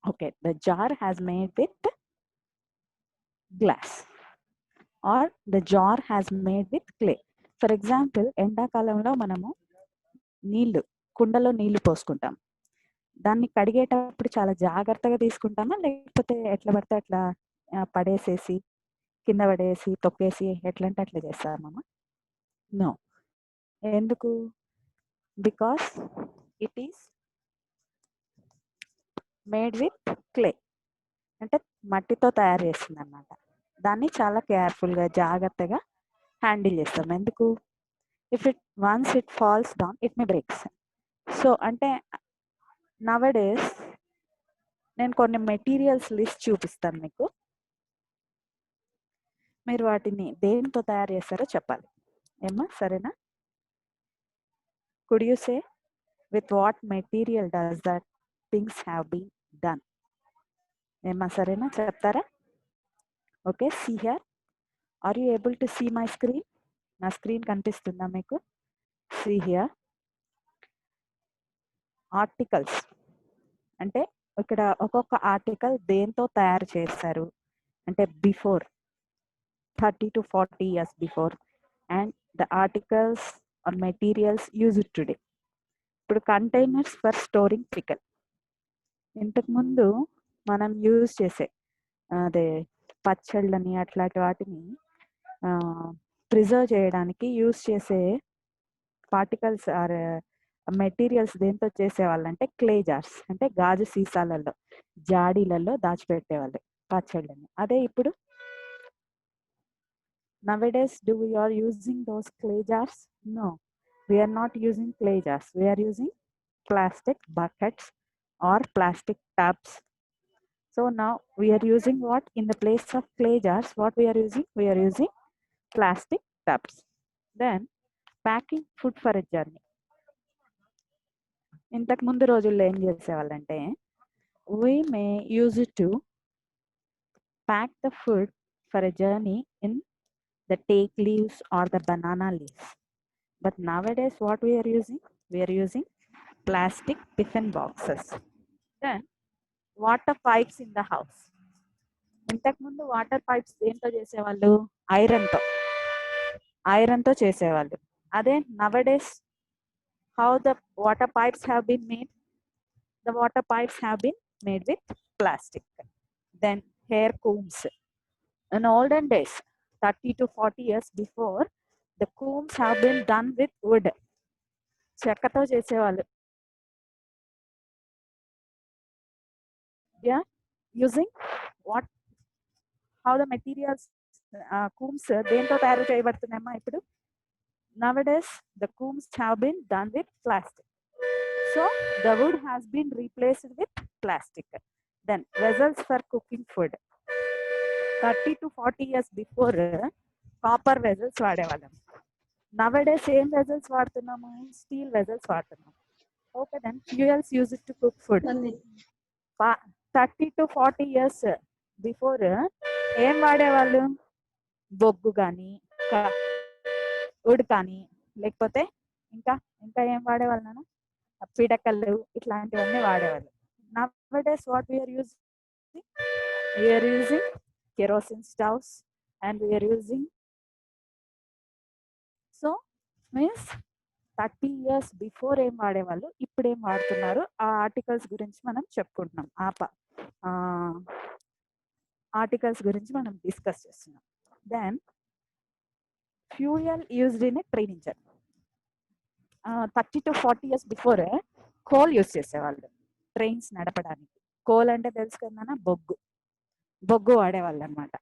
Okay, the jar has made with glass or the jar has made with clay. For example, ఎండాకాలంలో మనము నీళ్లు కుండలో నీళ్లు పోసుకుంటాం. దాన్ని కడిగేటప్పుడు చాలా జాగ్రత్తగా తీసుకుంటామా, లేకపోతే ఎట్లా పడితే అట్లా పడేసేసి కింద పడేసి తొక్కేసి ఎట్లంటే అట్లా చేస్తామమ్మా? నో. ఎందుకు? Because it is made with clay, అంటే మట్టితో తయారు చేస్తుంది అన్నమాట. దాన్ని చాలా కేర్ఫుల్గా జాగ్రత్తగా హ్యాండిల్ చేస్తాం. ఎందుకు? If it once it falls down it may breaks. So అంటే నవడేస్ నేను కొన్ని మెటీరియల్స్ లిస్ట్ చూపిస్తాను మీకు. మీరు వాటిని దేనితో తయారు చేస్తారో చెప్పాలి. ఏమ్మా, సరేనా? Could you say with what material does that things have been done? ఏమ్మా, సరేనా? చెప్తారా? Okay, see here. Are you able to see my screen? నా స్క్రీన్ కనిపిస్తుందా మీకు? See here. ఆర్టికల్స్ అంటే ఇక్కడ ఒక్కొక్క ఆర్టికల్ దేంతో తయారు చేస్తారు అంటే before 30 to 40 years before and the articles or materials used today. ఇప్పుడు కంటైనర్స్ ఫర్ స్టోరింగ్ పికల్. ఇంతకు ముందు మనం యూజ్ చేసే అదే పచ్చళ్ళని అట్లాంటి వాటిని ప్రిజర్వ్ చేయడానికి యూజ్ చేసే పార్టికల్స్ ఆర్ మెటీరియల్స్ దేంతో చేసేవాళ్ళంటే క్లే జార్స్, అంటే గాజు సీసాలలో జాడీలలో దాచిపెట్టేవాళ్ళు పచ్చళ్ళని. అదే ఇప్పుడు nowadays do we are using those clay jars? No, we are not using clay jars. We are using plastic buckets or plastic tubs. So now we are using what in the place of clay jars? What we are using? We are using plastic tubs. Then packing food for a journey. ఇంతకు ముందు రోజుల్లో ఏం చేసేవాళ్ళంటే we may use it to pack the food for a journey in the take leaves or the banana leaves. But nowadays what we are using? We are using plastic tiffin boxes. Then water pipes in the house. ఇంతకు ముందు water pipes దేంతో చేసేవాళ్ళు? ఐరన్తో చేసేవాళ్ళు. అదే nowadays how the water pipes have been made? The water pipes have been made with plastic. Then hair combs. In olden days, 30 to 40 years before, the combs have been done with wood. చెక్కతో చేసేవాళ్ళు. Yeah, using what? How the materials combs దేంతో తయారు చేయబడుతున్నాయమ్మా ఇప్పుడు? Nowadays the combs have been done with plastic. So the wood has been replaced with plastic. Then vessels for cooking food. 30 to 40 years before copper vessels వాడేవాళ్ళం. Nowadays ఏం vessels వాడుతున్నాము? Steel vessels వాడుతున్నాము. Okay, then fuels use to cook food. 30 to 40 years before ఏం వాడేవాళ్ళు? బొగ్గు కానీ would కానీ, లేకపోతే ఇంకా ఇంకా ఏం వాడేవాళ్ళు నాన్న? పిడకలు ఇట్లాంటివన్నీ వాడేవాళ్ళు. Nowadays what we are using? We are using kerosene stoves and we are using. So means 30 years before ఏం వాడేవాళ్ళు, ఇప్పుడు ఏం వాడుతున్నారు, ఆ ఆర్టికల్స్ గురించి మనం చెప్పుకుంటున్నాం. ఆర్టికల్స్ గురించి మనం డిస్కస్ చేస్తున్నాం. Then fuel used in a train engine. 30 to 40 years before coal use చేసేవాళ్ళు ట్రైన్స్ నడపడానికి. కోల్ అంటే తెలుసు కదా, బొగ్గు వాడేవాళ్ళు అనమాట.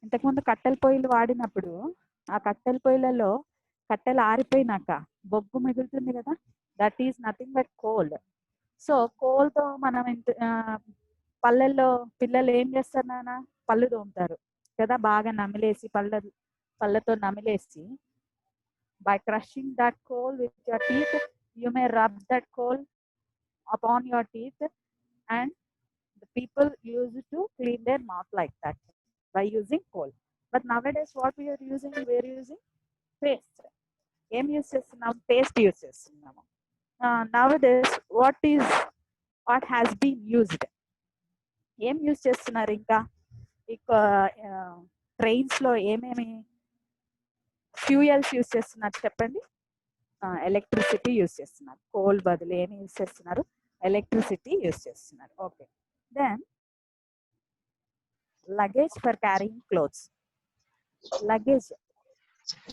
ఇంతకుముందు కట్టెల పొయ్యిలు వాడినప్పుడు ఆ కట్టెల పొయ్యిలలో కట్టెలు ఆరిపోయినాక బొగ్గు మిగులుతుంది కదా, that is nothing but coal. So కోల్తో మనం పల్లెల్లో పిల్లలు ఏం చేస్తారు నాన్న? పళ్ళు తోముతారు కదా, బాగా నమిలేసి పళ్ళతో నమిలేసి, by crushing that coal with your teeth, you may rub that coal upon your teeth and the people used to clean their mouth like that by using coal. But nowadays what we are using? We are using paste. ఏం use చేస్తున్నాం? Paste use చేస్తున్నాము. Nowadays what has been used? ఏం use చేస్తున్నారు ఇంకా trains లో ఏమేమి fuels use చేస్తున్నారు చెప్పండి? ఎలక్ట్రిసిటీ యూజ్ చేస్తున్నారు. కోల్ బదులు ఏమి యూజ్ చేస్తున్నారు? ఎలక్ట్రిసిటీ యూజ్ చేస్తున్నారు. Okay, then luggage for carrying clothes, luggage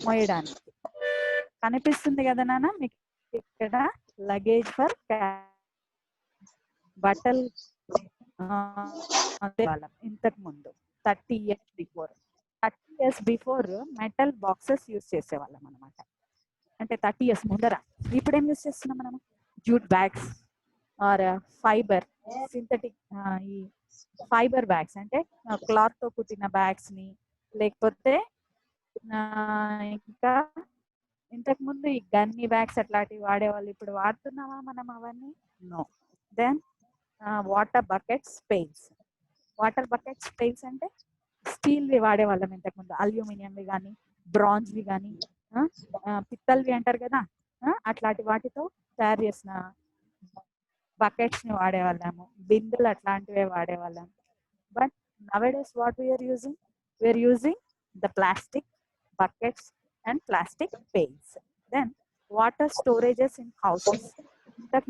మోయడానికి కనిపిస్తుంది కదా నాన్న మీకు ఇక్కడ, లగేజ్ ఫర్ బట్టలు ఇంతకు ముందు 30 years before metal boxes use చేసేవాళ్ళం అనమాట. అంటే 30 years ముందర. ఇప్పుడు ఏం యూజ్ చేస్తున్నాం మనము? Jute bags or fibre, synthetic, ఈ ఫైబర్ బ్యాగ్స్ అంటే క్లాత్ తో కుట్టిన బ్యాగ్స్ ని, లేకపోతే ఇంకా ఇంతకు ముందు ఈ గన్ని బ్యాగ్స్ అట్లాంటివి వాడేవాళ్ళు. ఇప్పుడు వాడుతున్నావా మనం అవన్నీ? No. Then water buckets, pans. Water buckets, pans అంటే స్టీల్వి వాడేవాళ్ళం ఇంతకుముందు, అల్యూమినియంవి కానీ బ్రాంజ్వి కానీ పిత్తల్వి అంటారు కదా, అట్లాంటి వాటితో తయారు చేసిన బకెట్స్ ని వాడేవాళ్ళము, బిందెలు అట్లాంటివే వాడేవాళ్ళం. But nowadays what we are using the plastic buckets and plastic pails. Then water storages in houses. ఇంతకు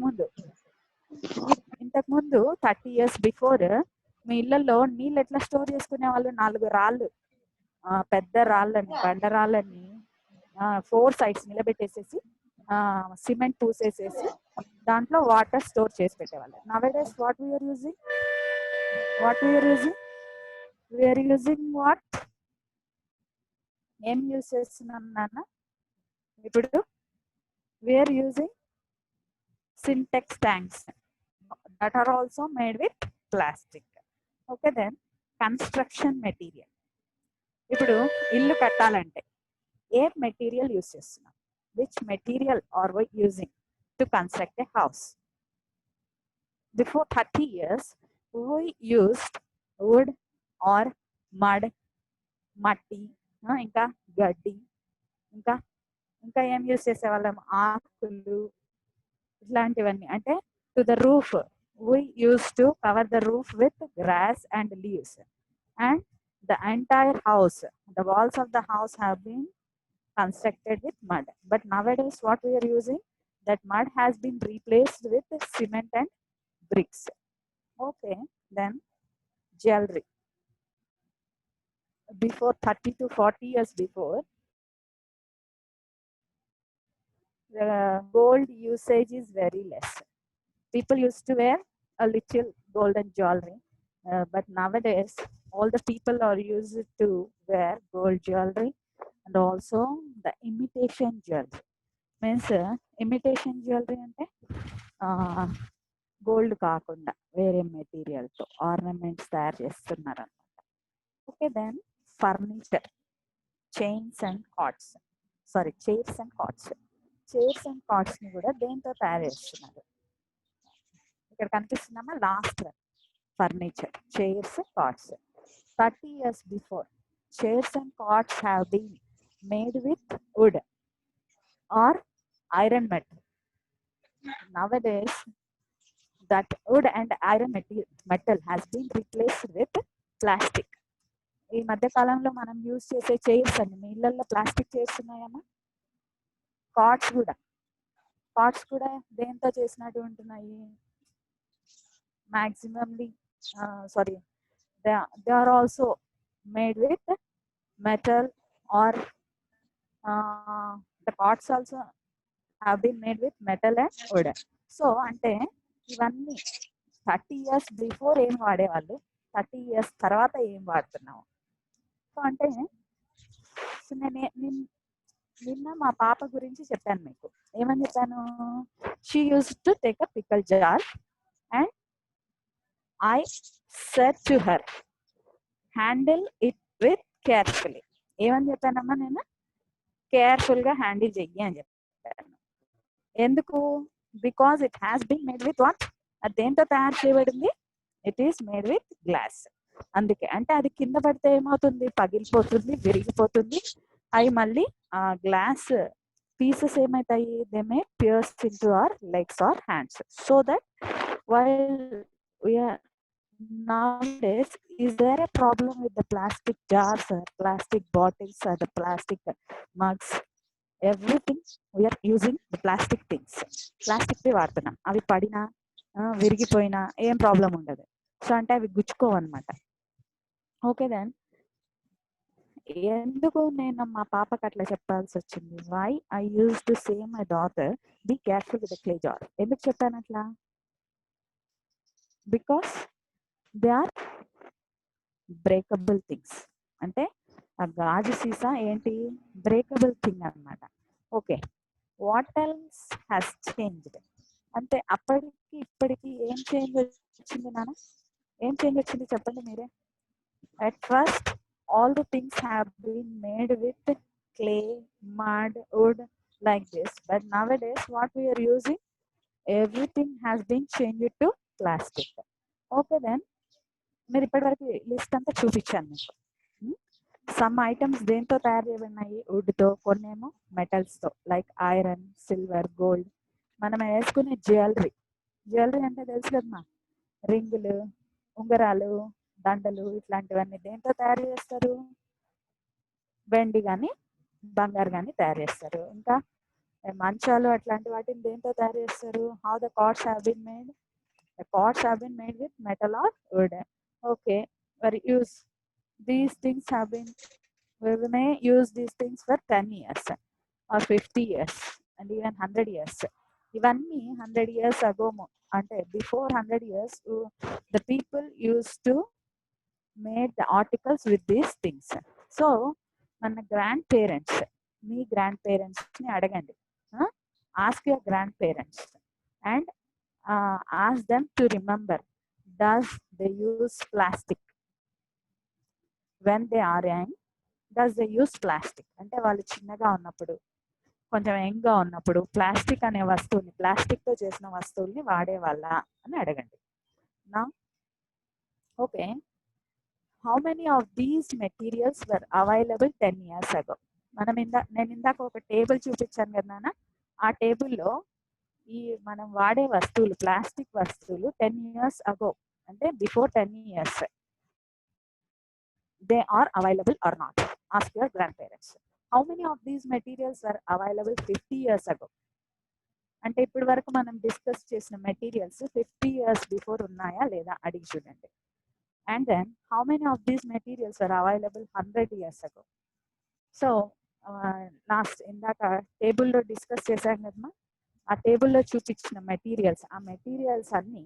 ముందు 30 years బిఫోర్ మీ ఇళ్లలో నీళ్ళు ఎట్లా స్టోర్ చేసుకునే వాళ్ళు? 4 రాళ్ళు, పెద్ద రాళ్ళని, బండరాళ్ళని 4 sides నిలబెట్టేసేసి సిమెంట్ పూసేసేసి దాంట్లో వాటర్ స్టోర్ చేసి పెట్టేవాళ్ళు. Nowadays what we are using? We are using what? ఏం యూజ్ చేస్తున్నాం నాన్న ఇప్పుడు? We are using Sintex tanks that are also made with plastic. Okay, then construction material. ఇప్పుడు ఇల్లు కట్టాలంటే ఏ మెటీరియల్ యూజ్ చేస్తున్నాం? Which material are we using to construct a house? Before 30 years we used wood or mud, మట్టి, ఇంకా గడ్డి, ఇంకా ఏం యూజ్ చేసేవాళ్ళం? ఆకులు, ఇట్లాంటివన్నీ. అంటే to the roof we used to cover the roof with grass and leaves, and the entire house, the walls of the house have been constructed with mud. But nowadays what we are using? That mud has been replaced with cement and bricks. Okay, then jewelry. Before 30 to 40 years before, the gold usage is very less. People used to wear a little golden jewelry, but nowadays all the people are used to wear gold jewelry and also the imitation jewelry. Means imitation jewelry ante gold కాకుండా వేరే material తో ornaments తయారు చేస్తున్నారు అన్నమాట. Okay, then furniture, chairs and cots ని కూడా దేంతో తయారు చేస్తున్నారు? ఇక్కడ కనిపిస్తున్నామా? Last furniture, chairs, cots. 30 years before, chairs and cots have been made with wood or iron metal. Nowadays that wood and iron metal has been replaced with plastic. ఈ మధ్య కాలంలో మనం యూజ్ చేసే చైర్స్ అండి, మీ ఇళ్లలో ప్లాస్టిక్ చైర్స్ ఉన్నాయమ్మా? Cots కూడా దేంతో చేసినట్టు ఉంటున్నాయి? maximally they are also made with metal, or the cots also have been made with metal and wood. So అంటే ఇవన్నీ 30 years బిఫోర్ ఏం వాడేవాళ్ళు, 30 years తర్వాత ఏం వాడుతున్నాము? సో అంటే నిన్న మా పాప గురించి చెప్పాను మీకు. ఏమని చెప్పాను? She use to take a pickle jar and I said to her, handle it with carefully. ఏమని చెప్పానమ్మా నేను? కేర్ఫుల్ గా హ్యాండిల్ చెయ్యి అని చెప్పాను. ఎందుకు? Because it has been made with what? అది దేంతో తయారు చేయబడింది? It is made with glass. అందుకే. అంటే అది కింద పడితే ఏమవుతుంది? పగిలిపోతుంది, విరిగిపోతుంది. అవి మళ్ళీ ఆ గ్లాస్ పీసెస్ ఏమవుతాయి? They may pierce into our legs or hands. So that while nowadays, is there a problem with the plastic jars or plastic bottles or the plastic mugs? Everything we are using the plastic things. Plastic వాడుతున్నాం. అవి పడినా విరిగిపోయినా ఏం problem ఉండదు. So అంటే అవి గుచ్చుకోవన్నమాట. Okay then ఎందుకు నేను మా పాపకి అట్లా చెప్పాల్సి వచ్చింది? Why I use to say my daughter be careful with the clay jar. ఎందుకు చెప్పాను అట్లా? Because they are breakable things. అంటే ఆ గాజు సీసా ఏంటి? బ్రేకబుల్ థింగ్ అన్నమాట. Okay, what else has changed అంటే అప్పటికి ఇప్పటికి ఏం చేంజ్ వచ్చింది నాన్న? ఏం చేంజ్ వచ్చింది చెప్పండి మీరే. At first, all the things have been made with clay, mud, wood, like this. But nowadays, what we are using, everything has been changed to plastic. Okay, then, మీరు ఇప్పటివరకు లిస్ట్ అంతా చూపించాను మీకు. సమ్ ఐటమ్స్ దేంతో తయారు చేయబడినాయి? వుడ్తో, కొన్నేమో మెటల్స్తో, like iron, silver, gold. మనం వేసుకునే జ్యువెలరీ అంటే తెలుసు కదమ్మా, రింగులు, ఉంగరాలు, దండలు, ఇట్లాంటివన్నీ దేంతో తయారు చేస్తారు? వెండి కానీ బంగారు కానీ తయారు చేస్తారు. ఇంకా మంచాలు అట్లాంటి వాటిని దేంతో తయారు చేస్తారు? How the cards have been made? The cards have been made with metal or wood. Okay, మరి use these things have been, we may use these things for 10 years or 50 years and even 100 years. ఇవన్నీ 100 years ago, అంటే before 100 years the people used to made the articles with these things. So మన grand parents, మీ grand పేరెంట్స్ని అడగండి, ask your grand parents and ask them to remember, does they use plastic when they are young? Does they use plastic అంటే వాళ్ళు చిన్నగా ఉన్నప్పుడు, కొంచెం యంగ్గా ఉన్నప్పుడు ప్లాస్టిక్ అనే వస్తువుని, ప్లాస్టిక్తో చేసిన వస్తువుల్ని వాడేవాళ్ళ అని అడగండి. నా okay, how many of these materials were available 10 years ago? నేను ఇందాక ఒక టేబుల్ చూపించాను కదా నాన్న, ఆ టేబుల్లో ఈ మనం వాడే వస్తువులు, ప్లాస్టిక్ వస్తువులు 10 years ago అంటే before 10 years, they are available or not? Ask your grandparents. How many of these materials were available 50 years ago? అంటే ఇప్పటి వరకు మనం డిస్కస్ చేసిన మెటీరియల్స్ 50 years బిఫోర్ ఉన్నాయా లేదా అడిగి చూడండి. And then, how many of these materials are available 100 years ago? So, last ఇందాక టేబుల్లో డిస్కస్ చేశాం కదమ్మా, ఆ టేబుల్లో చూపించిన మెటీరియల్స్, ఆ మెటీరియల్స్ అన్నీ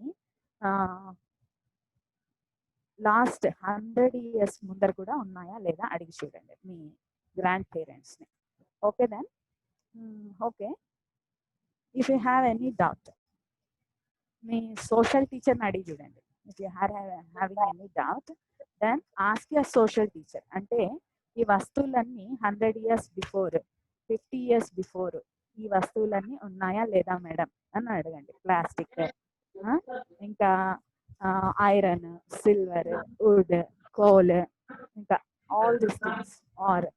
లాస్ట్ 100 years ముందర కూడా ఉన్నాయా లేదా అడిగి చూడండి మీ గ్రాండ్ పేరెంట్స్ని. Okay then, okay, if you have any doubt మీ సోషల్ టీచర్ని అడిగి చూడండి. If you having any doubt then ask your social teacher. అంటే ఈ వస్తువులన్నీ 100 years బిఫోర్, 50 years బిఫోర్ ఈ వస్తువులన్నీ ఉన్నాయా లేదా మేడం అని అడగండి. ప్లాస్టిక్, ఇంకా ఐరన్, సిల్వర్, వుడ్, కోల్, ఇంకా all these things are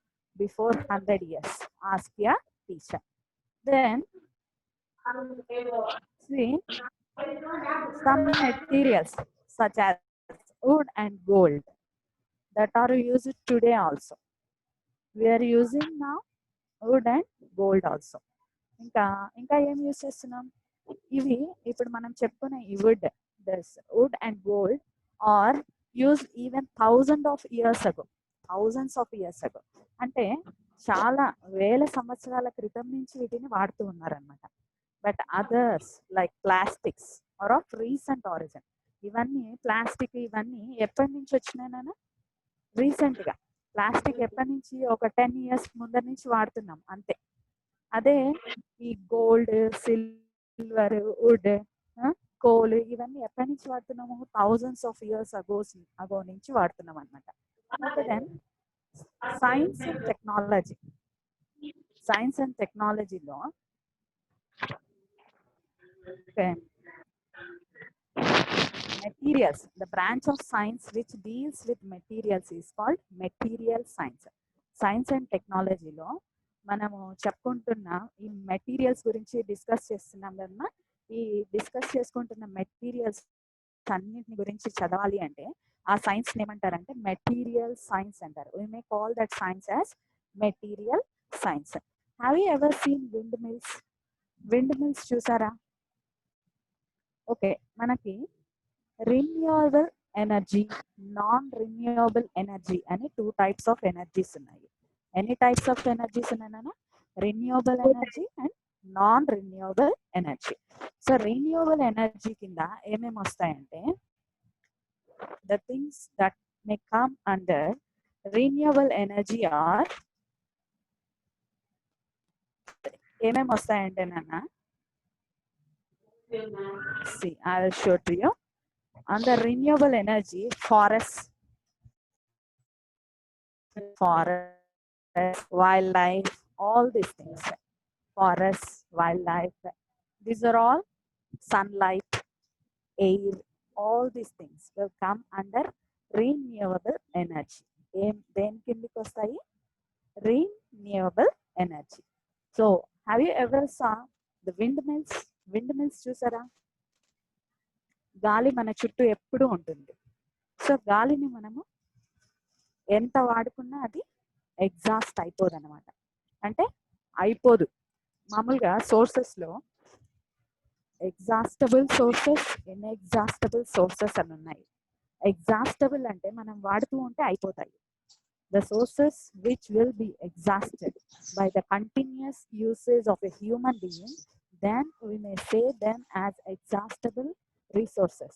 before 100 years. Ask your teacher. Then see some materials such as wood and gold that are used today also. We are using now wood and gold also. ఇంకా ఏం use చేస్తున్నాం? ఇవి ఇప్పుడు మనం చెప్పుకునే ఈ wood and gold are used even thousands of years ago. అంటే చాలా వేల సంవత్సరాల క్రితం నుంచి వీటిని వాడుతూ ఉన్నారనమాట. But others like plastics are of recent origin. ఇవన్నీ ప్లాస్టిక్, ఇవన్నీ ఎప్పటి నుంచి వచ్చినాయన? రీసెంట్గా. ప్లాస్టిక్ ఎప్పటి నుంచి? ఒక 10 years ముందర నుంచి వాడుతున్నాం అంతే. అదే ఈ గోల్డ్, సిల్వర్, వుడ్, కోల్ ఇవన్నీ ఎప్పటి నుంచి వాడుతున్నాము? thousands of years ago నుంచి వాడుతున్నాం అనమాట. ఓకే దెన్, సైన్స్ అండ్ టెక్నాలజీలో materials, the branch of science which deals with materials is called material science. Science and టెక్నాలజీలో మనము చెప్పుకుంటున్న ఈ మెటీరియల్స్ గురించి డిస్కస్ చేస్తున్నాం కదమ్మా. ఈ డిస్కస్ చేసుకుంటున్న మెటీరియల్స్ అన్నిటిని గురించి చదవాలి అంటే ఆ సైన్స్ ఏమంటారంటే మెటీరియల్ సైన్స్ అంటారు. we may call that science as material science. have you ever seen wind mills చూసారా? ఓకే, మనకి renewable energy, non renewable energy అని 2 types ఆఫ్ ఎనర్జీస్ ఉన్నాయి. ఎన్ని టైప్స్ ఆఫ్ ఎనర్జీస్ ఉన్నాయన్నా? Renewable energy and non renewable energy. So renewable energy కింద ఏమేమి వస్తాయంటే the things that may come under renewable energy are ఏమేమి వస్తాయంటే నాన్న, see I will show to you. Under renewable energy, forests, wildlife, all these things, forests, wildlife, these are all sunlight, air, all these things will come under renewable energy. దేని కిందకి వస్తాయి? renewable energy. So have you ever saw the windmills చూసారా? గాలి మన చుట్టూ ఎప్పుడూ ఉంటుంది. So గాలిని మనము ఎంత వాడుకున్నా అది ఎగ్జాస్ట్ అయిపోదు అనమాట. అంటే అయిపోదు. మామూలుగా సోర్సెస్ లో ఎగ్జాస్టబుల్ సోర్సెస్, ఇన్ఎగ్జాస్టబుల్ సోర్సెస్ అని ఉన్నాయి. ఎగ్జాస్టబుల్ అంటే మనం వాడుతూ ఉంటే అయిపోతాయి. The sources which will be exhausted by the continuous usage of a human being, then we may say them as exhaustible resources.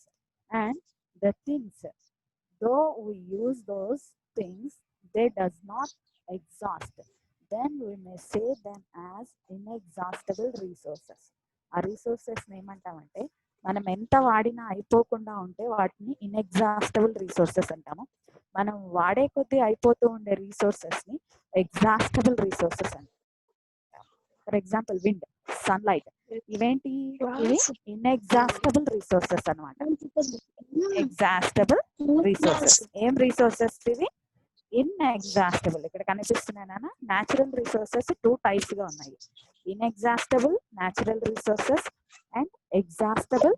And the things, though we use those things, they does not exhaust, then we may say them as inexhaustible resources. ఆ resources ఏమంటామంటే మనం ఎంత వాడినా అయిపోకుండా ఉంటే వాటిని inexhaustible resources అంటాము. మనం వాడే కొద్దీ అయిపోతూ ఉండే రిసోర్సెస్ ని ఎగ్జాస్టబుల్ రిసోర్సెస్ అంటాం. ఫర్ ఎగ్జాంపుల్ విండ్, సన్లైట్, ఇవేంటి? ఇవి ఇన్ఎగ్జాస్టబుల్ రిసోర్సెస్ అన్నమాట. Exhaustible resources. ఏం రిసోర్సెస్ ఇవి? ఇన్ఎగ్జాస్టబుల్. ఇక్కడ కనిపిస్తున్నాయన న్యాచురల్ రిసోర్సెస్ 2 types గా ఉన్నాయి. Inexhaustible natural resources and exhaustible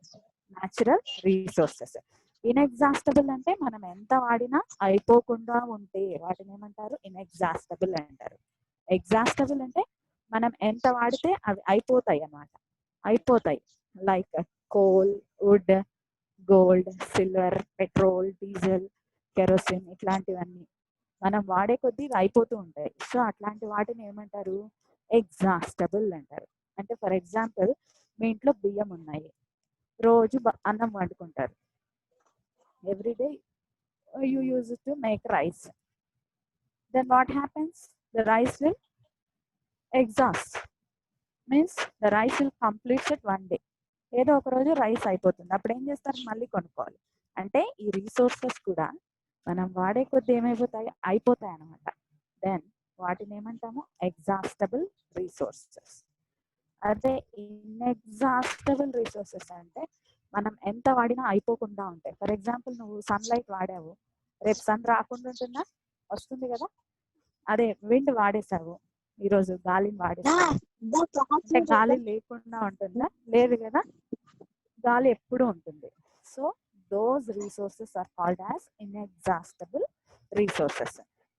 natural resources. Inexhaustible అంటే మనం ఎంత వాడినా అయిపోకుండా ఉంటే వాటిని ఏమంటారు? ఇన్ఎగ్జాస్టబుల్ అంటారు. ఎగ్జాస్టబుల్ అంటే మనం ఎంత వాడితే అవి అయిపోతాయి అన్నమాట. అయిపోతాయి. Like coal, wood, gold, silver, petrol, diesel, kerosene, ఇట్లాంటివన్నీ మనం వాడే కొద్దీ అయిపోతూ ఉంటాయి. సో అట్లాంటి వాటిని ఏమంటారు? ఎగ్జాస్టబుల్ అంటారు. అంటే ఫర్ ఎగ్జాంపుల్ మీ ఇంట్లో బియ్యం ఉన్నాయి, రోజు అన్నం వండుకుంటారు. every day you use it to make rice. Then what happens? The rice will exhaust. Means the rice will complete it one day. ఏదో ఒక రోజు రైస్ అయిపోతుంది. అప్పుడు ఏం చేస్తారు? మళ్ళీ కొనుక్కోవాలి. అంటే ఈ రిసోర్సెస్ కూడా మనం వాడే కొద్ది ఏమైపోతాయి? అయిపోతాయి అన్నమాట. దెన్ వాటిని ఏమంటాము? Exhaustible resources. అదే ఇన్ఎగ్జాస్టబుల్ రిసోర్సెస్ అంటే మనం ఎంత వాడినా అయిపోకుండా ఉంటాయి. ఫర్ ఎగ్జాంపుల్ నువ్వు సన్లైట్ వాడావు, రేపు సన్ రాకుండా ఉంటుందా? వస్తుంది కదా. అదే విండ్ వాడేసావు, ఈరోజు గాలిని వాడేసావు అంటే గాలి లేకుండా ఉంటుందా? లేదు కదా, గాలి ఎప్పుడు ఉంటుంది. So those resources are called as inexhaustible resources.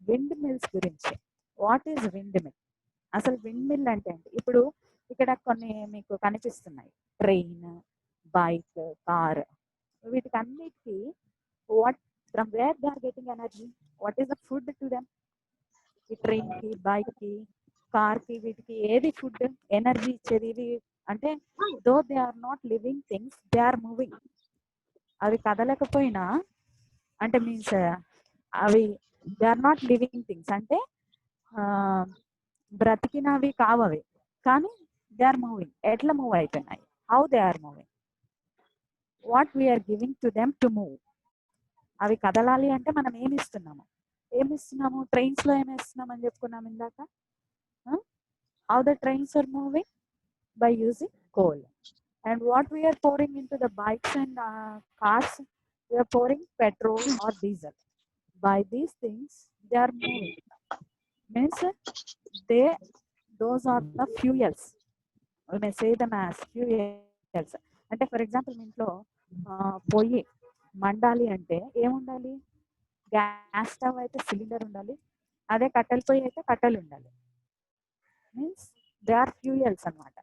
Windmills గురించి, వాట్ ఈజ్ విండ్ మిల్? అసలు విండ్ మిల్ అంటే ఏంటి? ఇప్పుడు ఇక్కడ కొన్ని మీకు కనిపిస్తున్నాయి, ట్రైన్, బైక్, కార్, వీటికి అన్నిటికీ what from where they are getting energy? What is the food to them? ఈ ట్రైన్ కి, బైక్ కి, కార్ కి, వీటికి ఏది ఫుడ్, ఎనర్జీ ఇచ్చేది? ఇవి అంటే though they are not living things, they are moving. అవి కదలకపోయినా అంటే మీన్స్ అవి they are not living things అంటే బ్రతికినవి కావు అవి, కానీ దే ఆర్ మూవింగ్. ఎట్లా మూవ్ అవుతున్నాయి? How they are moving? What we are giving to them to move. అవి కదలాలి అంటే మనం ఏమి ఇస్తున్నాము? ట్రైన్స్ లో ఏమి ఇస్తున్నాం అని చెప్పుకున్నాం ఇందాక. How the trains are moving? By using coal. And what we are pouring into the bikes and cars, we are pouring petrol or diesel. By these things, they are moving. Means those are the fuels. We may say them as fuels. అంటే for example మీ ఇంట్లో పొయ్యి మండాలి అంటే ఏముండాలి? Gas stove అయితే cylinder ఉండాలి, అదే కట్టెల పొయ్యి అయితే కట్టెలు ఉండాలి. మీన్స్ దే ఆర్ ఫ్యూయల్స్ అనమాట.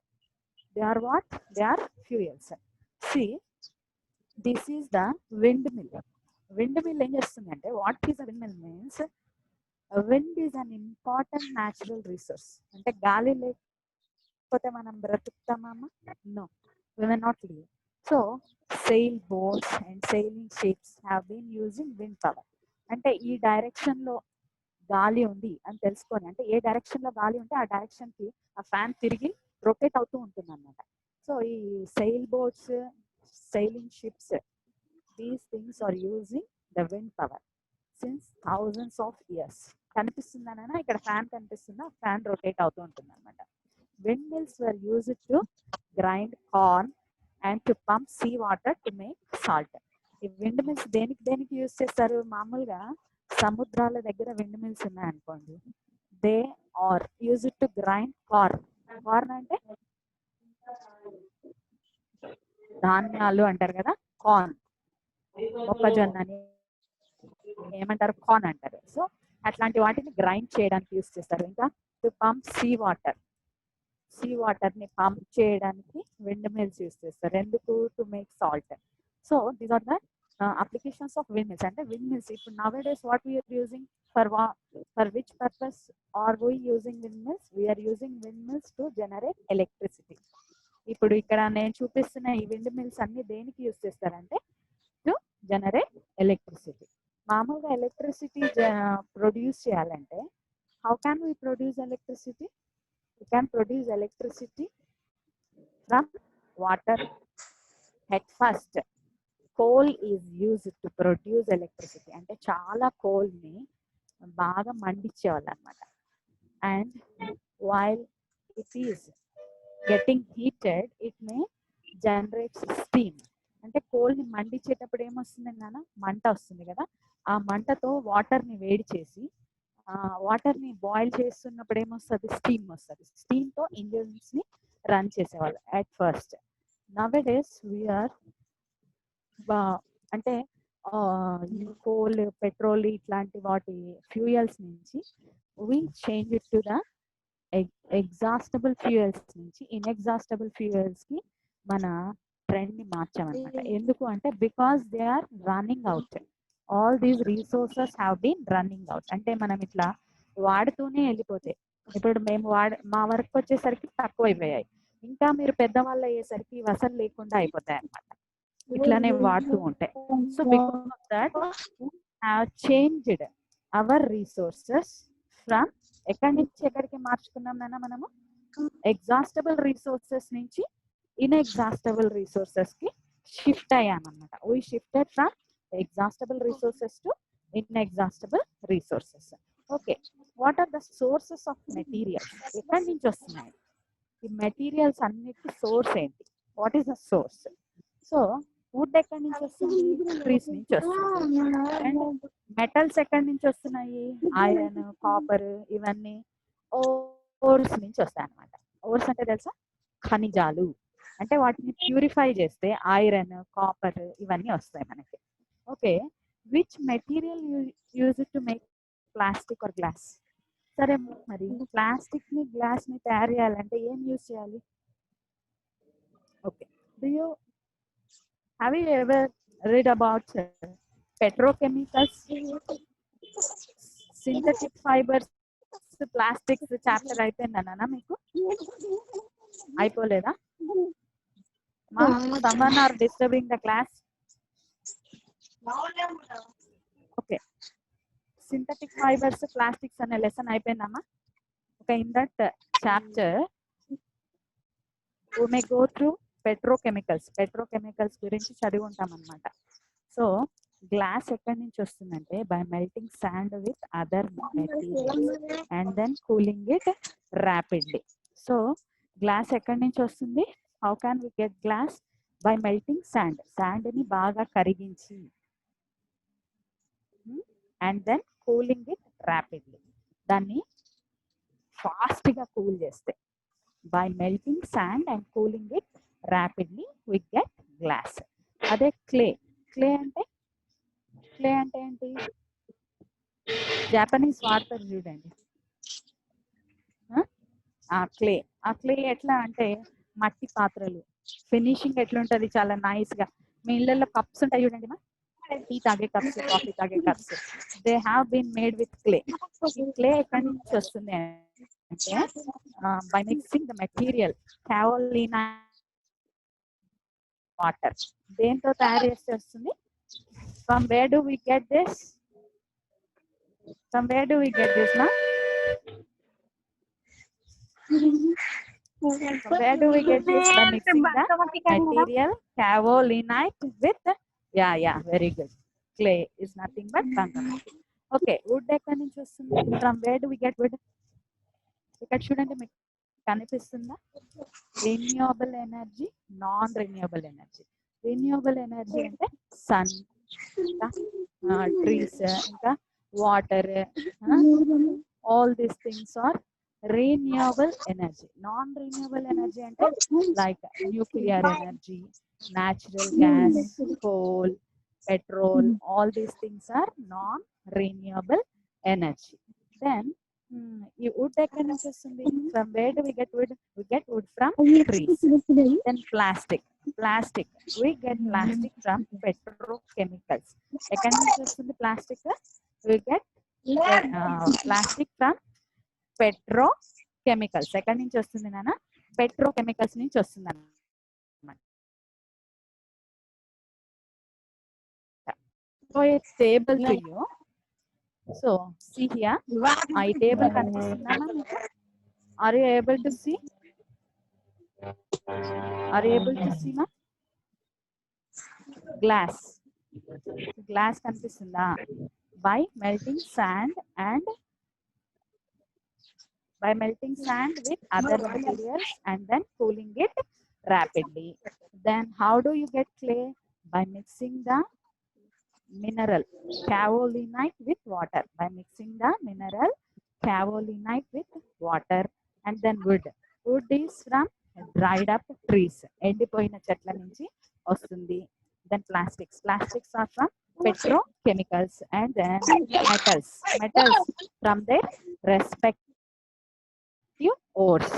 They are what? They are fuels. See this is the wind mill. Wind mill ఏం చేస్తుందంటే, what is the wind mill means, wind is an important natural resource. అంటే గాలి లేకపోతే మనం బ్రతుకుతామా? No, we may not live. So sail boats and sailing ships have been using wind power. అంటే ఈ direction లో గాలి ఉంది అని తెలుసుకొని, అంటే ఏ డైరెక్షన్ లో గాలి ఉంటే ఆ డైరెక్షన్ కి ఆ ఫ్యాన్ తిరిగి రొటేట్ అవుతూ ఉంటుంది అనమాట. సో ఈ SAIL boats, sailing ships, these things are using the wind power since thousands of years. కనిపిస్తుందనైనా ఇక్కడ ఫ్యాన్ కనిపిస్తుందా, ఫ్యాన్ రొటేట్ అవుతూ ఉంటుంది అనమాట. Windmills were used to grind corn and to pump sea water to make salt. ఈ windmills దేనికి దేనికి use చేస్తారు? మామూలుగా సముద్రాల దగ్గర విండ్ మిల్స్ ఉన్నాయనుకోండి, they are use to grind corn. Corn అంటే ధాన్యాలు అంటారు కదా, కార్న్. మొక్కజొన్నని ఏమంటారు? కార్న్ అంటారు. సో అట్లాంటి వాటిని గ్రైండ్ చేయడానికి యూజ్ చేస్తారు. ఇంకా to pump sea water, sea water ని పంప్ చేయడానికి విండ్ మిల్స్ యూజ్ చేస్తారు. ఎందుకు? To make salt. So these are the applications of windmills. అంటే విండ్ మిల్స్ ఇప్పుడు nowadays what we are using for which purpose are we using windmills? We are using windmills to generate electricity. ఇప్పుడు ఇక్కడ నేను చూపిస్తున్న ఈ wind mills అన్ని దేనికి use చేస్తారంటే, టు జనరేట్ ఎలక్ట్రిసిటీ. మామూలుగా ఎలక్ట్రిసిటీ ప్రొడ్యూస్ చేయాలంటే, how can we produce electricity? We can produce electricity from water. At first, coal is used to produce electricity. అంటే చాలా కోల్ ని బాగా మండించేవాళ్ళు అనమాట. And while it is getting heated, it may generate steam. అంటే coal ని మండించేటప్పుడు ఏమొస్తుంది నాన్న? మంట వస్తుంది కదా. ఆ మంటతో వాటర్ ని వేడి చేసి, వాటర్ ని బాయిల్ చేస్తున్నప్పుడు ఏమొస్తుంది? స్టీమ్ వస్తుంది. స్టీమ్ తో ఇంజిన్స్ ని రన్ చేసేవాళ్ళు at first. Nowadays we are అంటే కోల్, పెట్రోల్ ఇట్లాంటి వాటి ఫ్యూయల్స్ నుంచి we change it to the exhaustible fuels నుంచి ఇన్ఎగ్జాస్టబుల్ ఫ్యూయల్స్ కి మన ట్రెండ్ ని మార్చామన్నమాట. ఎందుకు అంటే, because they are running out. All these resources have been running out. అంటే మనం ఇట్లా వాడుతూనే వెళ్ళిపోతే, ఇప్పుడు మేము మా వర్క్ వచ్చేసరికి తక్కువ అయిపోయాయి, ఇంకా మీరు పెద్దవాళ్ళు అయ్యేసరికి అసలు లేకుండా అయిపోతాయి అన్నమాట, ఇట్లానే వాడుతూ ఉంటాయి. So because of that have changed our resources from, ఎక్కడి నుంచి ఎక్కడికి మార్చుకున్నాం నాన్న మనము? ఎగ్జాస్టబుల్ రీసోర్సెస్ నుంచి ఇన్ఎగ్జాస్టబుల్ రీసోర్సెస్ కి షిఫ్ట్ అయ్యామన్నమాట. We shifted from exhaustible resources to inexhaustible resources. Okay, what are the sources of materials? ఎక్కడి నుంచి వస్తున్నాయి ఈ మెటీరియల్స్ అన్నిటికీ? సోర్స్ ఏంటి? What is the source? So wood ఎక్కడి నుంచి వస్తుంది? ట్రీస్ నుంచి వస్తుంది. అండ్ మెటల్స్ ఎక్కడి నుంచి వస్తున్నాయి? ఐరన్, కాపర్, ఇవన్నీ ఓర్స్ నుంచి వస్తాయి అన్నమాట. ఓర్స్ అంటే తెలుసా? ఖనిజాలు. అంటే వాటిని ప్యూరిఫై చేస్తే ఐరన్, కాపర్ ఇవన్నీ వస్తాయి మనకి. Okay, which material use to make plastic are glass? సరే, మరి ప్లాస్టిక్ ని, గ్లాస్ ని తయారు చేయాలంటే ఏం యూజ్ చేయాలి? Okay, have you ever read about petrochemicals, synthetic fibres, plastics chapter అయిపోయిందన్నా మీకు? అయిపోలేదా? Someone are disturbing the class? Okay, synthetic fibers, plastics అనే లెసన్ అయిపోయిందమ్మా. Okay, in that chapter we may go through petrochemicals. Petrochemicals గురించి చదివి ఉంటాం అన్నమాట. So glass ఎక్కడి నుంచి వస్తుందంటే, by melting sand with other materials and then cooling it rapidly. So glass ఎక్కడి నుంచి వస్తుంది? How can we get glass? By melting sand. Sand ని బాగా కరిగించి, and then cooling it rapidly, దాన్ని ఫాస్ట్ గా కూల్ చేస్తే, by melting sand and cooling it rapidly we get glass. అదే క్లే. క్లే అంటే క్లే అంటే ఏంటి? జాపనీస్ వాడతారు చూడండి. ఆ క్లే ఎట్లా అంటే మట్టి పాత్రలు ఫినిషింగ్ ఎట్లుంటది చాలా నైస్ గా. మీ ఇళ్ళల్లో కప్స్ ఉంటాయి చూడండి, మా టీ తాగే కప్స్, కాఫీ తాగే cups, they have been made with clay. ఈ క్లే ఎక్కడి నుంచి వస్తుంది అంటే బై మిక్సింగ్ ద మెటీరియల్ కావోలినా వాటర్. దేంతో తయారు చేస్తే వస్తుంది? From where do we get this? From where do we get this నా? Where do we get this? By mixing the material kaolinite with, yeah, very good. Clay is nothing but బంకమట్టి. Okay, wood ఎక్కడి నుంచి వస్తుంది? From where do we get wood? ఇక్కడ చూడండి, మీకు కనిపిస్తుందా? Renewable energy, non renewable energy. Renewable energy అంటే sun, ఇంకా ట్రీస్, ఇంకా water, all these things are renewable energy. Non-renewable energy ante like nuclear energy, natural gas, coal, petrol, all these things are non-renewable energy. Then ఈ wood ఎక్కడి నుంచి వస్తుంది? From where do we get wood? We get wood from trees. Then plastic, we get plastic from petrochemicals. ఎక్కడి నుంచి వస్తుంది plastic? We get plastic from petrochemicals. ఎక్కడి నుంచి వస్తుంది నాన్న? పెట్రోకెమికల్స్ నుంచి వస్తుంది అన్నమాట. So a table to you. So see here, ఈ టేబుల్ కనిపిస్తుందా మీకు? Are you able to see? మా గ్లాస్ కనిపిస్తుందా? By melting sand with other materials and then cooling it rapidly. Then how do you get clay? By mixing the mineral kaolinite with water. By mixing the mineral kaolinite with water. And then wood is from dried up trees. ఎండిపోయిన చెట్ల నుంచి వస్తుంది. Then plastics are from petrochemicals. And then metals from their respective ores.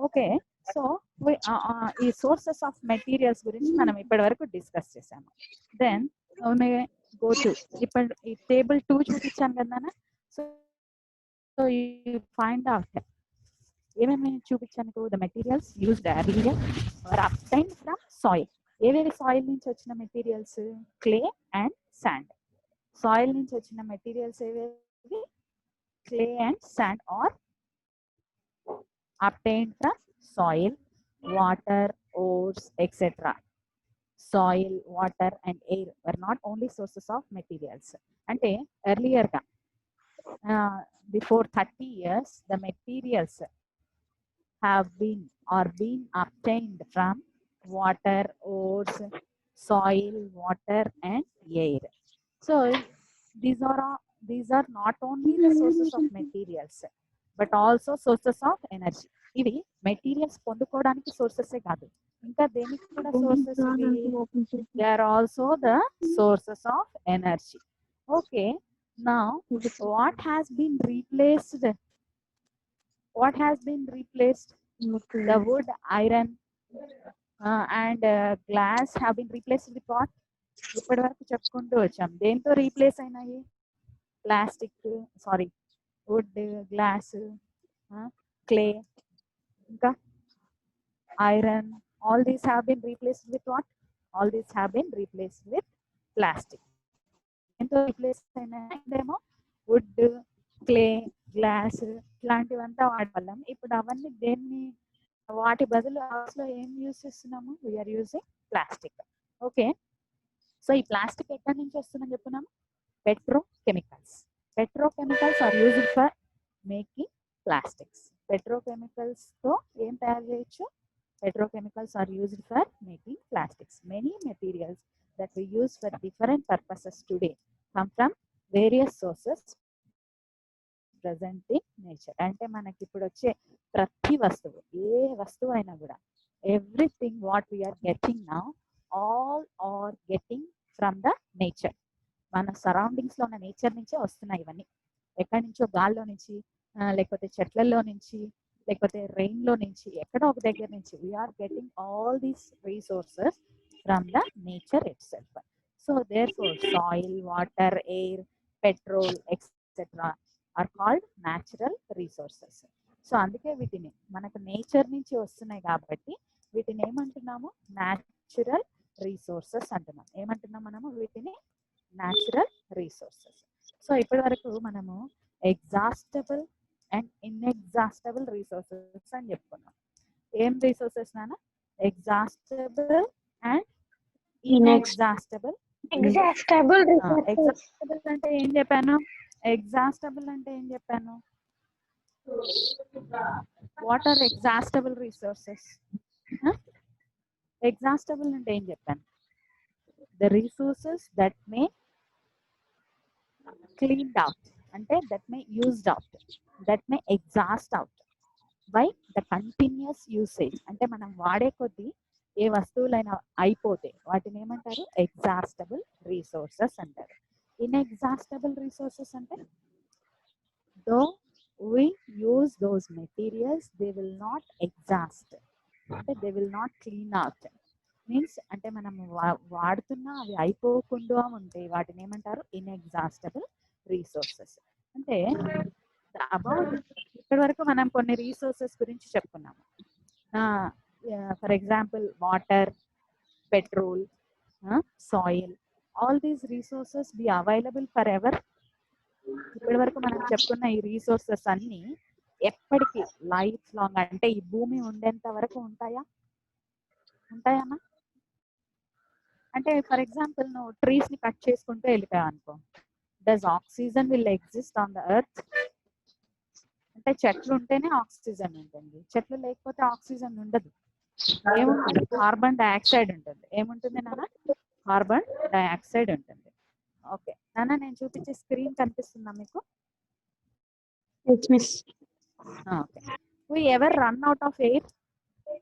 Okay, so ఈ sources of materials గురించి మనం ఇప్పటి వరకు discuss చేసాము. దెన్ గో టు, ఇప్పుడు ఈ టేబుల్ 2 చూపించాను కదా. సో యూ ఫైండ్ అవుట్ ఏమేమి చూపించాను. The materials used earlier are obtained from soil. ఏవేవి సాయిల్ నుంచి వచ్చిన materials? Clay and sand. Soil నుంచి వచ్చిన మెటీరియల్స్ ఏవేవి? clay and sand are obtained from soil, water, ores, etc. Soil, water and air were not only sources of materials. Ante earlier ga before 30 years the materials have been obtained from water, ores, soil, water and air. So these are not only the sources of materials but also sources of energy. ఇవి materials పొందుకోవడానికి sources కాదు, ఇంకా దేనికి కూడా sources ఇవి. They are also the sources of energy. Okay, now what has been replaced? The wood, iron and glass have been replaced with what? ఇప్పటి వరకు చెప్పుకుంటూ వచ్చాం. దేంతో రీప్లేస్ అయినాయి? ప్లాస్టిక్, వుడ్, గ్లాస్, క్లే, ఇంకా iron. All these have been replaced with what? All these have been replaced with plastic. ఎంతో replace అయినాయేమో wood, clay, glass ఇట్లాంటివంతా వాడవాళ్ళం. ఇప్పుడు అవన్నీ దేన్ని, వాటి బదులు హౌస్లో ఏం యూజ్ చేస్తున్నాము? We are using plastic. Okay, so ఈ ప్లాస్టిక్ ఎక్కడి నుంచి వస్తుందని చెప్పున్నాము? Petrochemicals are used for making plastics. Petrochemicals తో ఏం తయారు చేయొచ్చు? Petrochemicals are used for making plastics. Many materials that we use for different purposes today come from various sources present in nature. అంటే మనకి ఇప్పుడు వచ్చే ప్రతి వస్తువు, ఏ వస్తువు అయినా కూడా, everything what we are getting now, all are getting from the nature. మన సరౌండింగ్స్ లో ఉన్న నేచర్ నుంచే వస్తున్నాయి ఇవన్నీ. ఎక్కడి నుంచో గాల్లో నుంచి, లేకపోతే చెట్లలో నుంచి, లేకపోతే రెయిన్ లో నుంచి, ఎక్కడో ఒక దగ్గర నుంచి we are getting all these resources from the nature itself. So therefore soil, water, air, petrol etcetera are called natural resources. So అందుకే వీటిని మనకు నేచర్ నుంచి వస్తున్నాయి కాబట్టి వీటిని ఏమంటున్నాము? న్యాచురల్ రీసోర్సెస్ అంటున్నాం. ఏమంటున్నాం మనము? వీటిని న్యాచురల్ రీసోర్సెస్. సో ఇప్పటి వరకు మనము ఎగ్జాస్టబుల్ అండ్ ఇన్ఎగ్జాస్టబుల్ రీసోర్సెస్ అని చెప్పుకున్నాం. ఏం రీసోర్సెస్ నాన్న? Exhaustible and inexhaustible. Exhaustible exhaustible అంటే ఏం చెప్పాను? ఎగ్జాస్టబుల్ అంటే ఏం చెప్పాను? What are exhaustible resources? Exhaustible అంటే ఏం చెప్పాను? The resources that may cleaned out, అంటే that may used out, that may exhaust out by the continuous usage. అంటే మనం వాడే కొద్దీ ఏ వస్తువులైనా అయిపోతే వాటిని ఏమంటారు? ఎగ్జాస్టబుల్ రీసోర్సెస్ అంటారు. ఇన్ఎగ్జాస్టబుల్ రీసోర్సెస్ అంటే దో we use those materials, they will not exhaust, అంటే they will not clean out. Means అంటే మనం వాడుతున్నా అవి అయిపోకుండా ఉంటాయి, వాటిని ఏమంటారు? Inexhaustible resources. అంటే అబౌట్ ఇప్పటి వరకు మనం కొన్ని రీసోర్సెస్ గురించి చెప్పుకున్నాము. For example water, petrol, soil, all these resources be available for ever. ఇప్పటి వరకు మనం చెప్పుకున్న ఈ రీసోర్సెస్ అన్ని ఎప్పటికీ లైఫ్ లాంగ్, అంటే ఈ భూమి ఉండేంత వరకు ఉంటాయా? ఉంటాయమ్మా? అంటే ఫర్ ఎగ్జాంపుల్ నువ్వు ట్రీస్ ని కట్ చేసుకుంటూ వెళ్ళిపోయావు అనుకో, does oxygen will exist on the earth? అంటే చెట్లు ఉంటేనే ఆక్సిజన్ ఉంటుంది, చెట్లు లేకపోతే ఆక్సిజన్ ఉండదు. ఏముంటుంది? కార్బన్ డైఆక్సైడ్ ఉంటుంది. ఏముంటుంది నాన్న? కార్బన్ డైఆక్సైడ్ ఉంటుంది. ఓకే నాన్న, నేను చూపించే స్క్రీన్ కనిపిస్తుందా మీకు? Okay. We ever run out of air?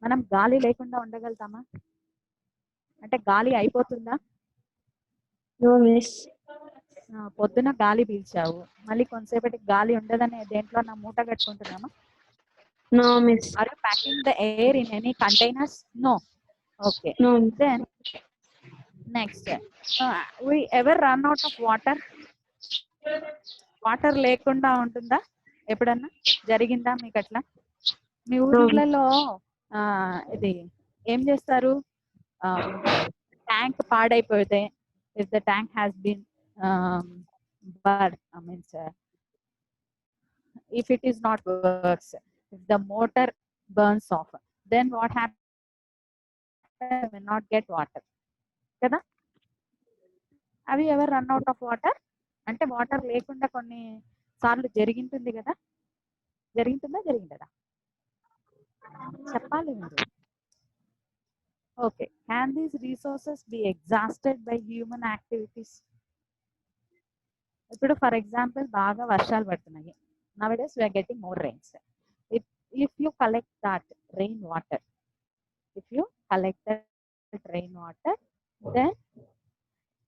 మనం గాలి లేకుండా ఉండగలుగుతామా? అంటే గాలి అయిపోతుందా? పొద్దున గాలి పీల్చావు, మళ్ళీ కొంతసేపటికి గాలి ఉండదని దేంట్లో నా మూట కట్టుకుంటున్నామా? No, miss. Are you packing the air in any containers? No. Okay. No. Then next, we ever run out of water? Water లేకుండా ఉంటుందా? ఎప్పుడన్నా జరిగిందా మీకు అట్లా? మీ ఊర్లలో ఇది ఏం చేస్తారు? ట్యాంక్ పాడైపోతే, if the tank has been if it is not works, if the motor burns off, then what happens? Will not get water కదా. Have you ever run out of water? అంటే వాటర్ లేకుండా కొన్ని సార్లు జరిగింటుంది కదా. జరిగింటుందా? జరిగిందా? చెప్పాలి మీరు. Okay. Can these resources be exhausted by human activities? ఇప్పుడు ఫర్ ఎగ్జాంపుల్ బాగా వర్షాలు పడుతున్నాయి. Nowadays we are getting more rains. If you collect that rainwater, then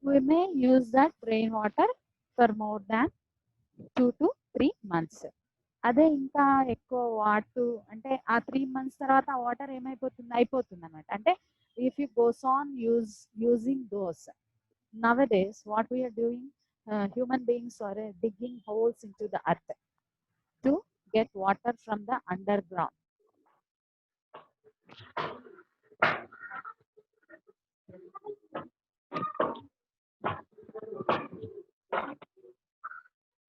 we may use that rainwater for more than 2 to 3 months. అదే ఇంకా ఎక్కువ water అంటే ఆ 3 months తర్వాత ఆ వాటర్ ఏమైపోతుంది? అయిపోతుంది అన్నమాట. అంటే if you goes on using those, nowadays what we are doing, human beings are digging holes into the earth to get water from the underground.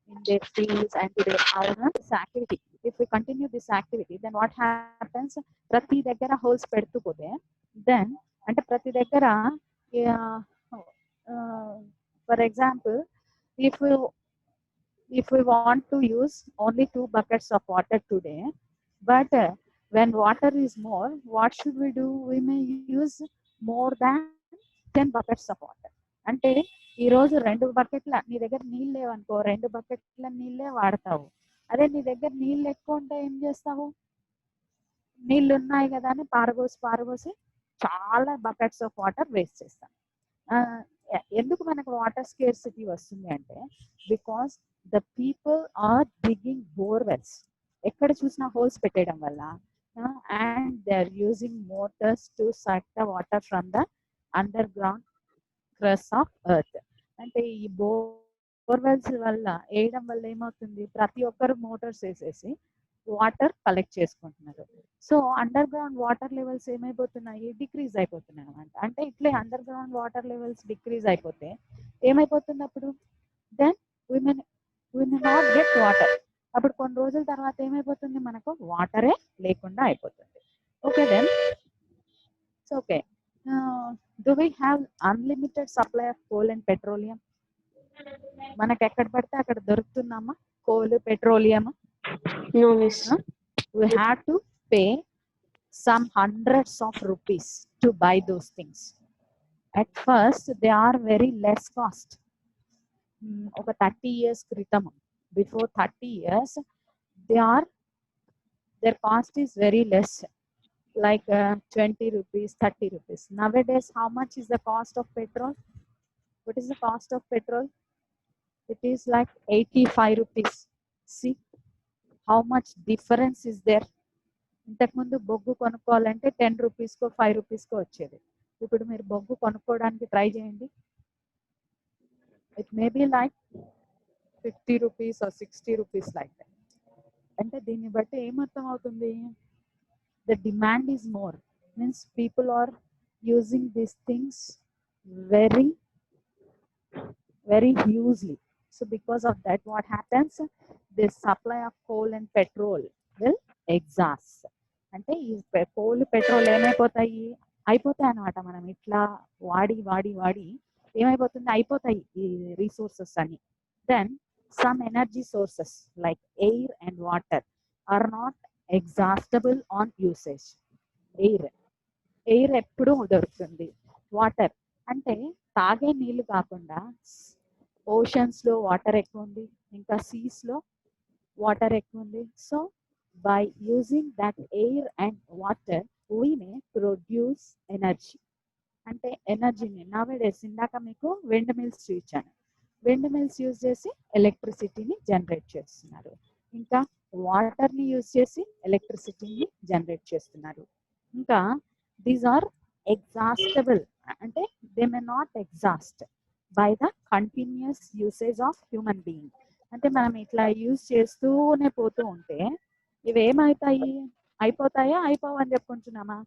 In their fields and to their houses, this activity, if we continue this activity, then what happens? ప్రతి దగ్గర holes పెడుతూ పోతే then అంటే ప్రతి దగ్గర for example if we want to use only 2 buckets of water today, but when water is more, what should we do? We may use more than 10 buckets of water. అంటే ఈ రోజు 2 బకెట్ల, నీ దగ్గర నీళ్ళు లేవనుకో 2 బకెట్ల నీళ్ళే వాడతావు. అదే నీ దగ్గర నీళ్ళు ఎక్కువ ఉంటే ఏం చేస్తావు? నీళ్ళు ఉన్నాయి కదా అని పారబోసి చాలా బకెట్స్ ఆఫ్ వాటర్ వేస్ట్ చేస్తాం. ఎందుకు మనకు వాటర్ స్కేర్సిటీ వస్తుంది అంటే because the people are digging borewells. ఎక్కడ చూసినా హోల్స్ పెట్టేయడం వల్ల and they are using motors to suck the water from the underground crust of earth. అంటే ఈ బోర్వెల్స్ వల్ల వేయడం వల్ల ఏమవుతుంది, ప్రతి ఒక్కరు మోటార్స్ వేసేసి వాటర్ కలెక్ట్ చేసుకుంటున్నారు. So underground water levels ఏమైపోతున్నాయి, డిక్రీజ్ అయిపోతున్నాయి అనమాట. అంటే ఇట్లే underground water levels decrease అయిపోతే ఏమైపోతుంది అప్పుడు, then we may not get water. అప్పుడు కొన్ని రోజుల తర్వాత ఏమైపోతుంది, మనకు వాటరే లేకుండా అయిపోతుంది. Okay then so okay, do we have unlimited supply of coal and petroleum? మనకు ఎక్కడ పడితే అక్కడ దొరుకుతున్నామా coal petroleum? No, miss. We have to pay some hundreds of rupees to buy those things. At first they are very less cost. ఒక 30 years క్రితం, before 30 years their cost is very less, like 20 rupees, 30 rupees. Nowadays how much is the cost of petrol? What is the cost of petrol? It is like 85 rupees. See how much difference is there. ఇంతకుముందు బొగ్గు కొనుక్కోవాలంటే 10 రూపీస్కో 5 రూపీస్కో వచ్చేది. ఇప్పుడు మీరు బొగ్గు కొనుక్కోవడానికి try చేయండి, it may be like 50 rupees or 60 rupees like that. అంటే దీన్ని బట్టి ఏమర్థం అవుతుంది, the demand is more, means people are using these things very very hugely. So because of that what happens, this supply of coal and petrol will exhaust. అంటే ఈ coal petrol ఏమైపోతాయి, అయిపోతాయి అన్నమాట. మనం ఇట్లా వాడి వాడి వాడి ఏమైపోతుంది, అయిపోతాయి ఈ రిసోర్సెస్ అని. Then some energy sources like air and water are not exhaustible on usage. Air ఎప్పుడు దొరుకుతుంది, వాటర్ అంటే తాగే నీళ్లు కాకుండా ఓషన్స్ లో వాటర్ ఎక్కువ ఉంది, ఇంకా సీస్ లో వాటర్ ఎక్కువ ఉంది. So by using that air and water we may produce energy. అంటే ఎనర్జీని నవేడేస్, ఇందాక మీకు విండ్ మిల్స్ చూపించాను, విండ్ మిల్స్ యూజ్ చేసి ఎలక్ట్రిసిటీని జనరేట్ చేస్తున్నారు, ఇంకా వాటర్ని యూజ్ చేసి ఎలక్ట్రిసిటీని జనరేట్ చేస్తున్నారు. ఇంకా దీస్ ఆర్ ఎగ్జాస్టబుల్, అంటే they may not exhaust by the continuous usage of human being. అంటే మనం ఇట్లా యూజ్ చేస్తూనే పోతూ ఉంటే ఇవి ఏమవుతాయి, అయిపోతాయా అయిపోవని చెప్పుకుంటున్నామా,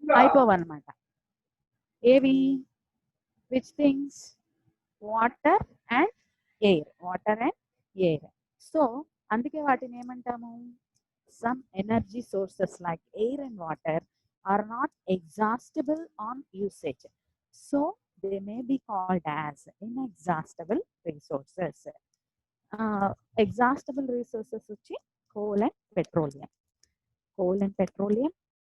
అయిపోవన్నమాట. ఏవి, which things, water and air, water and air. So అందుకే వాటిని ఏమంటాము, some energy sources like air and water are not exhaustible on usage, so they may be called as inexhaustible resources. Exhaustible resources వచ్చి coal and petroleum. Coal and petroleum